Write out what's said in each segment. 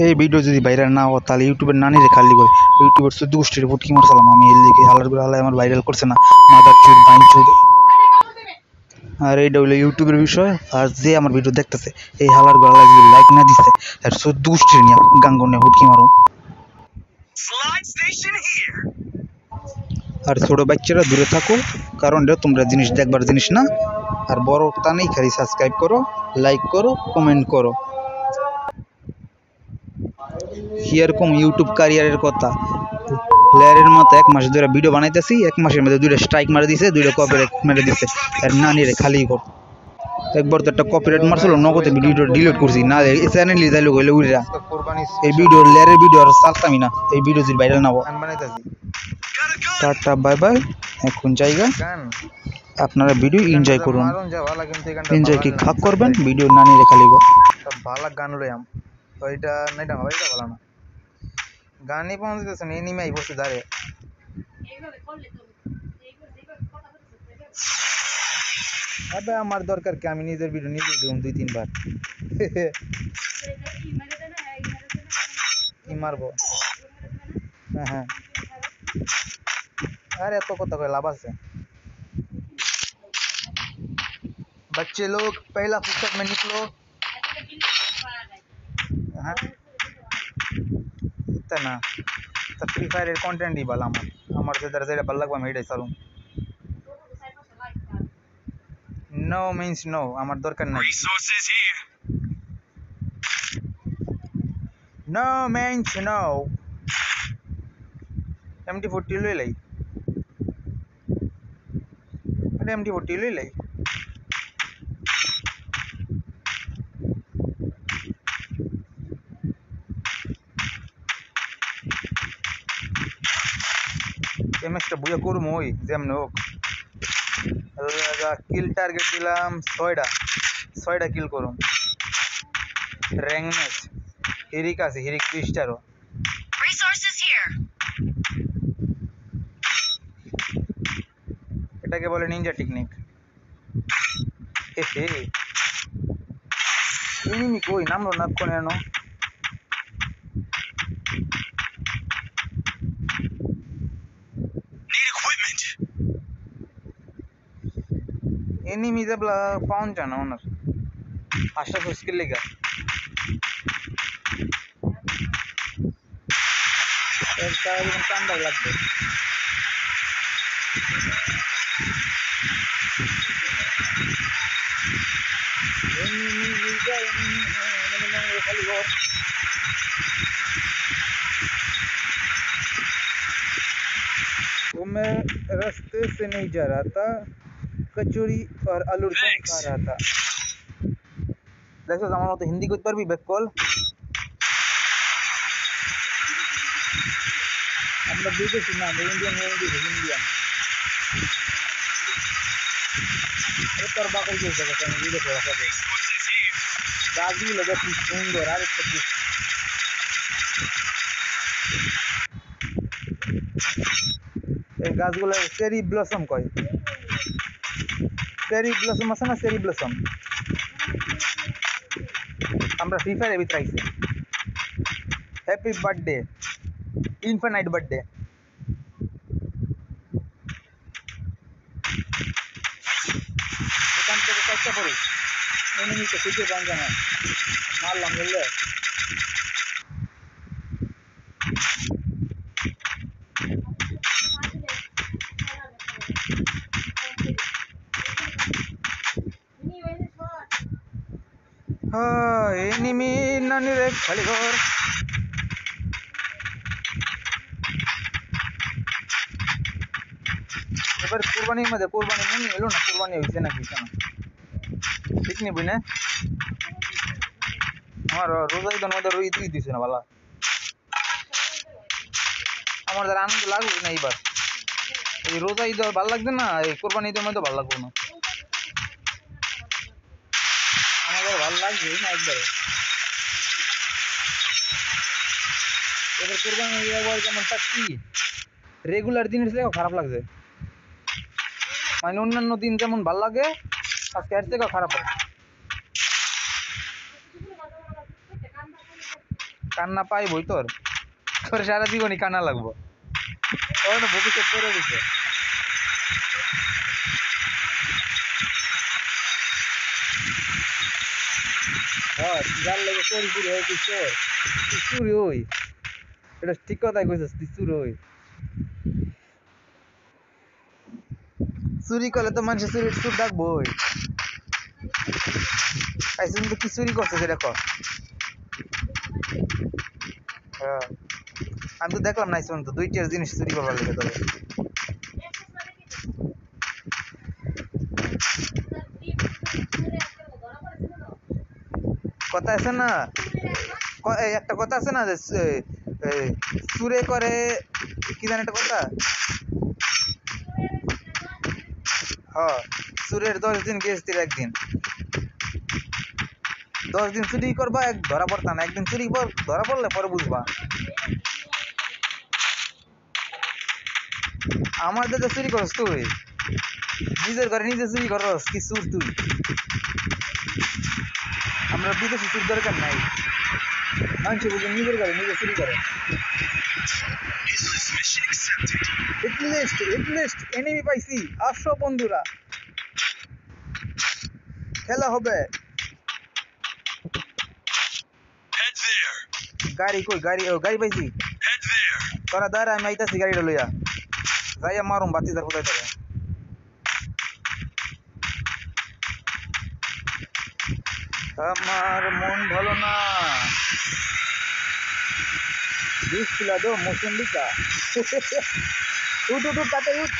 এই ভিডিও যদি ভাইরাল না হয় তাহলে ইউটিউবের নানিরে খালি কই ইউটিউবের শুধু গোষ্ঠীর ফুটকি মারসালাম আমি এর দিকে হালার করে হালাই আমার ভাইরাল করছে না মাদার চুদ বাইন চুদ। আর এইটা হইলো ইউটিউবের বিষয়। আর যে আমার ভিডিও দেখতেছে এই হালার করে হালাই যদি লাইক না দিছে আর শুধু গোষ্ঠীর নিয়ে গাঙ্গনে ফুটকি মারো। আর ছোট বাচ্চারা দূরে থাকো, কারণ এটা তোমরা জিনিস দেখবার জিনিস না। আর বড় তা নেই, খালি সাবস্ক্রাইব করো, লাইক করো, কমেন্ট করো। এরকম ইউটিউব ক্যারিয়ারের কথা লেয়ারের মতো 1 মাস ধরে ভিডিও বানাইতেছি, 1 মাসের মধ্যে 2টা স্ট্রাইক মারে দিছে, 2টা কপিরাইট মেরে দিছে। আর নানিরে খালি কর। একবার তো একটা কপিরাইট মারছিল, নগদে ভিডিওটা ডিলিট করছি, না এই চ্যানেলই যাইলো হইলে উইরা এই ভিডিও লেয়ারের ভিডিও আর চালতামই না। এই ভিডিও যদি ভাইরাল না হয়। টাটা বাই বাই, এখন জায়গা আপনারা ভিডিও এনজয় করুন। এনজয় কি খাক করবেন, ভিডিও নানিরে খালি কর। ভালো গান লইয়াম তো এটা নাইটা হবে, এটা ভালো না গানই পৌঁছতেছে না, এনিমে বসে দাঁড়িয়ে। আবে আমার দরকার কি, আমি নিজের ভিডিও নিজে দিলাম 2-3 বার। কি মারবো? হ্যাঁ হ্যাঁ, अरे तो को तो कोई लाभ से बच्चे लोग पहला फुर्सत में निकलो। हाँ इतना तो फ्री फायर कंटेंट ही बाला আমার যে দরজা এটা ভালো লাগবে আমি এটাই চালুম। নো মিন্স নো, আমার দরকার নাই। No means no. MT40 লই লাই, আরে MT40 লই লাই। এমএসটা বুয়া করুম ওই যেমন হোক। কিল টার্গেট দিলাম 6টা কিল করুম। র্যাঙ্ক ম্যাচ হিরিক আছে, হিরিক 2 স্টারও। এটাকে বলে নিনজা টেকনিক। হে এনিমি কই নামলো না কোন এনো। एनिमी जब पाउन जाना ओनर आशा तो स्किल लेगा एक साइड में काम लग दे। एनिमी मिल गया, एनिमी खाली और वो मैं रास्ते से नहीं जा रहा था, कचौरी और आलू खा रहा था। देखो जमाना तो हिंदी को पर भी बैक कॉल আমরা বিদেশি না, ইন্ডিয়ান ইন্ডিয়ান তোর বাকল দিয়ে দেবো আমি ভিডিও করে রাখবো। গাছগুলো দেখি সুন্দর, আর একটা এই গাছগুলো চেরি ব্লসম কয়। চেরি ব্লসম আছে না, চেরি ব্লসম আমরা ফ্রি ফায়ারের ভিতরে আইছি। Happy birthday, infinite birthday. এখান থেকে চেষ্টা করি এনিমিকে খুঁজে পান জানা, মারলাম বললে। हाँ एनिमी नानी रे खाली घर। এবার কুরবানির মধ্যে কুরবানি মনে এলো না, কুরবানি হয়েছে নাকি কেন ঠিক নেই বুঝলে। আমার রোজা ঈদের মধ্যে রোজ ঈদ দিছে না ভালো, আমার যারা আনন্দ লাগবে না এইবার। এই রোজা ঈদ ভালো লাগবে না, এই কোরবানি ঈদের মধ্যে ভালো লাগবে না, আমাদের ভালো লাগবে না একবারে। এবার কোরবানি ঈদ যেমন কি রেগুলার দিনের থেকেও খারাপ লাগছে, মানে অন্যান্য দিন যেমন ভালো লাগে আজকে এর থেকেও খারাপ হয়। কান্না পাইবই তোর তোর সারা জীবনই কান্না লাগবো তোর না ভবিষ্যৎ পড়ে দিছে হ্যাঁ যার লাগে চোরি চুরি হয় তুই চোর তুই চুরি হই এটা ঠিক কথাই কইছিস তুই চুরি হই চুরি করলে তো মানুষ চুরির চুর ডাকবই আইসুন তো কি চুরি করছে সেটা কর হ্যাঁ আমি তো দেখলাম না আইসুন তো 2টা জিনিস চুরি করবার লেগে তবে কথা আছে না এই একটা কথা আছে না যে চুরে করে কি জানি একটা কথা হ্যাঁ চুরের 10 দিন গেস্তির একদিন 10 দিন চুরি করবা এক ধরা পড়তা না একদিন চুরি ধরা পড়লে পরে বুঝবা আমার দাদা চুরি করস তুই নিজের ঘরে নিজে চুরি করস কি চুর তুই আমরা বিদেশি চুর দরকার নাই মানুষ বুঝে নিজের ঘরে নিজে চুরি করে এটলিস্ট এনিমি পাইছি আসো বন্ধুরা খেলা হবে গাড়ি কই গাড়ি পাইছি তোরা দাঁড়া আমি আইতাছি গাড়িটা লইয়া যাইয়া মারুম বাতি তার কোথায় তোরা আমার মন ভালো না জুস পিলা দো মৌসুম্বি का উঠ তাতে উঠ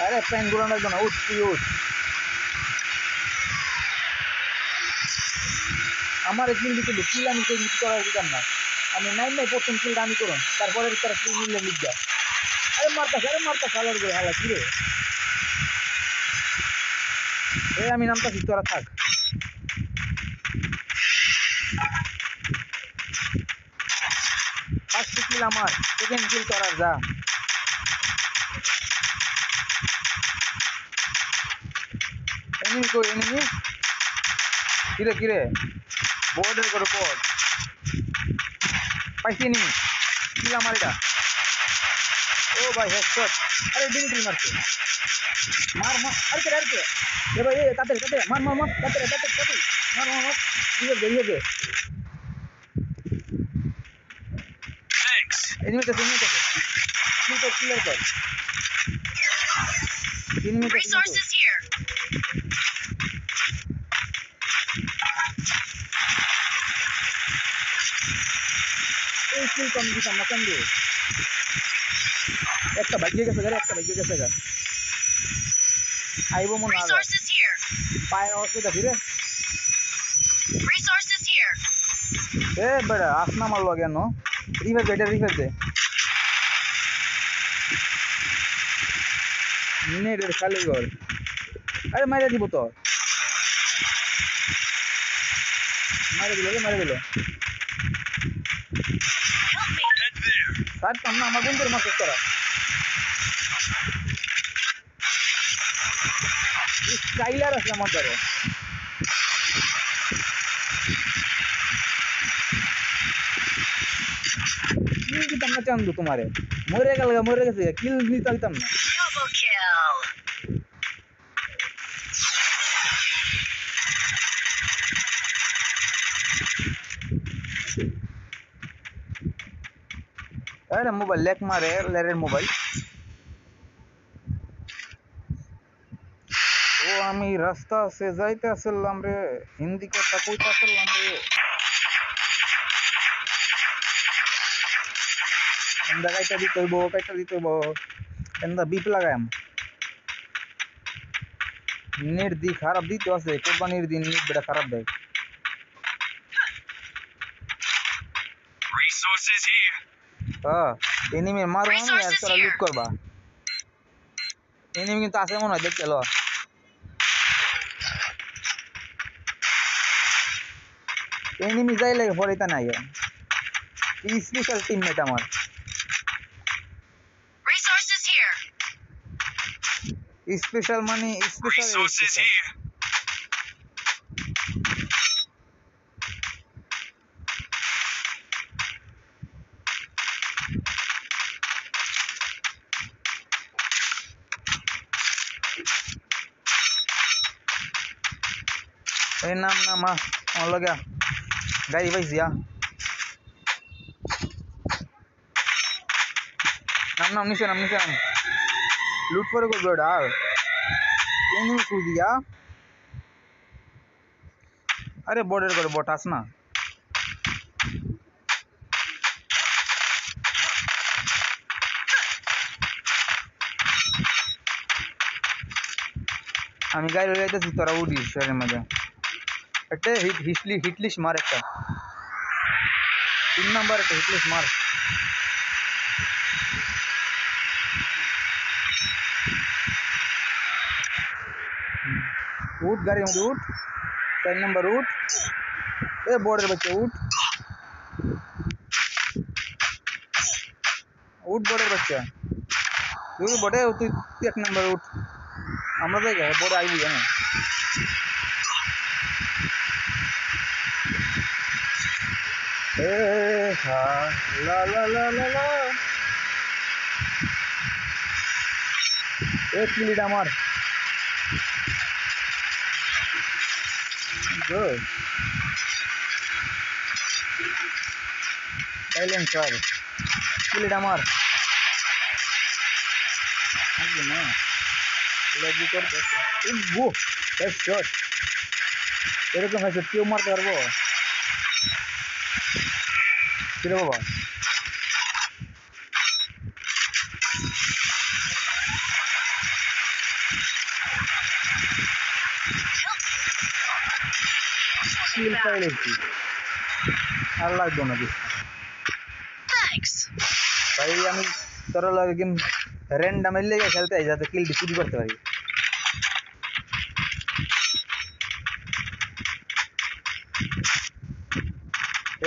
আরে প্যান গুলো লাগবে না উঠ তুই উঠ আমার কিল দিতে কিল আমি তো কিছু করার দিতাম না আমি নাই প্রথম কিলটা আমি করুন তারপরে তারা কিল নিলে লিখা আরে মারতা খালার করে হালা কি রে এই আমি নামতাছি তোরা থাক ফার্স্ট কিল আমার সেকেন্ড কিল তোরা যা এনিমি কিরে বোর্ডের করে বোর্ড পাইছি এনিমি কিল আমার এটা ও ভাই হেডশট আরে ডিমিট্রি মারছে মার আরে এ ভাই তাতে মার তাতে মার ইয়ে দে এনিমিটা ক্লিয়ার কর 3 মিনিট Resources here. এই কিল কম দিতাম না কেন একটা ভাগ্যে গেছে গা আইবো মনে হয় Resources here. পায় অসুবিধা ফিরে Resources here. এ বড় আসনা মারলো কেন রিভাইভ দে নেটের খালি ঘর আরে মাইরা দিব তো মাইরা দিল Help me. স্যার সামনে আমার বন্ধুর মারতে করা স্কাইলার আছে আমার ধরে কিল দিতাম না চান্দু তোমারে মরে গেছে কিল দিতাম না Double kill. আরে মোবাইল লেক মারে লেরের মোবাইল ও আমি রাস্তা সে যাইতে আসলাম রে হিন্দি কথা কইতে আসলাম রে এন্দা কাইটা দিতে হইব এন্দা বিপ লাগাম নেট দি খারাপ দিতে আছে কোরবানির দিন নেট বেটা খারাপ দেয় Resources here. হ্যাঁ এনিমি মারো আমি আর তোরা লুট করবা এনিমি কিন্তু আছে মনে হয় দেখতে লো এনিমি যাই লাগে পড়িতা নাই স্পেশাল টিমমেট আমার Resources here. স্পেশাল মানে স্পেশাল Resources here. এই নাম না মা আমার লগা গাড়ি পাইছি নাম নিচে নাম লুট করে করবো ওটা আর এনিমি খুঁজি আরে বোর্ডের করে বট আস না আমি গাড়ি লয়ে যাইতেছি তোরা উঠিস শহরের মাঝে একটা হিটলিশ মার একটা 3 নাম্বার একটা হিটলিশ মার उठ गाड़ी में उठ 4 नंबर उठ ए बॉर्डर बच्चे उठ बॉर्डर बच्चा तू बड़े तू 1 नंबर उठ আমরা জায়গা বড় আইবি না এ হা লা লা লা লা লা এক মিনিট আমার good silent sir কিলিটা আমার আগে না লাগি করতেছে গো হেড শট এরকম হেডশট কেউ মারতে পারবো কিরে বাবা কিল পাইলেছি আর লাগবে না কিছু Thanks. ভাই আমি তোর লাগে গেম র্যান্ডম এর লেগে খেলতে আই যাতে কিল চুরি করতে পারি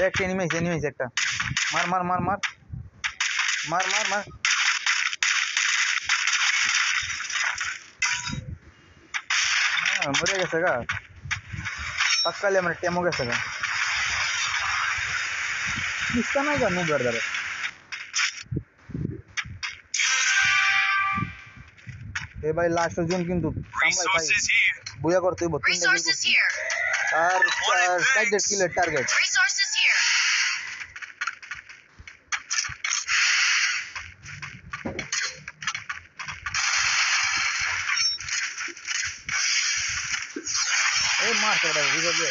एक एनिमी একটা মার মার মার মার মার মার মার মরে গেছে গা পাক্কালে আমার টেমো গেছে গা কিসকা নাই গা নুগার দারে এ ভাই লাস্ট জন কিন্তু সামলাই ভাই বুয়া করতে হইব 3টা কিল Resources here. আর সাইডের কিলের টার্গেট Resources here. এ মার করে দাও বুঝবে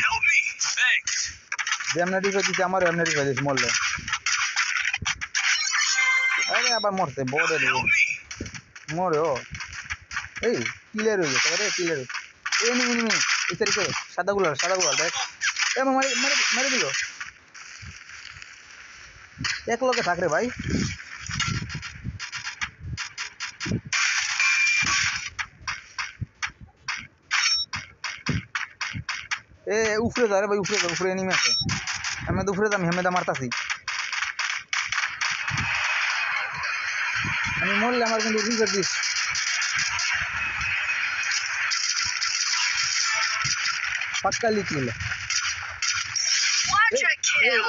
Help me. Thanks. যেমন দিছে দিছে আমার এমন দিছে মরলে আরে আবার মরতে বড়ে দিও মরে ও এই কিলের হয়ে গেছে আরে কিলের এনিমি ইসারি করে সাদা গুলাল দেখ এ মারি মারি মারি দিল এক লোকে থাক রে ভাই এ উপরে যা রে ভাই উপরে এনিমি আছে আমি তো উপরে যাম হেমেদা মারতাছি আমি মরলে আমার কিন্তু রিভার দিস পাক্কা লিখিল Quadra kill.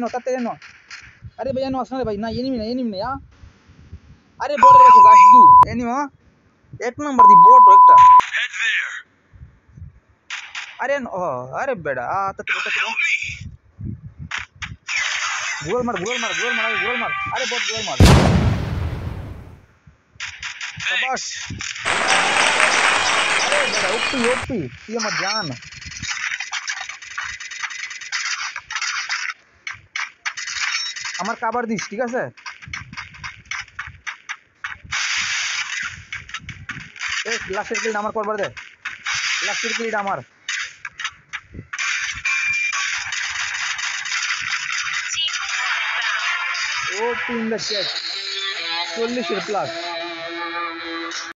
no তাতে এনো আরে ভাই এনো আসনা রে ভাই না এনিমি না আরে বড়ের কাছে যাস দু এনিমি এক নাম্বার দি বট একটা Head there. আরে আরে বেড়া তাতে গোল মার আরে বট গোল মার শাবাশ আরে বেড়া ওপি তুই আমার জান আমার কভার দিস ঠিক আছে এই লাস্টের কিল আমার করবার দে লাস্টের কিল আমার Team outbound. ও 3 দ্য শেট 40 এর প্লাস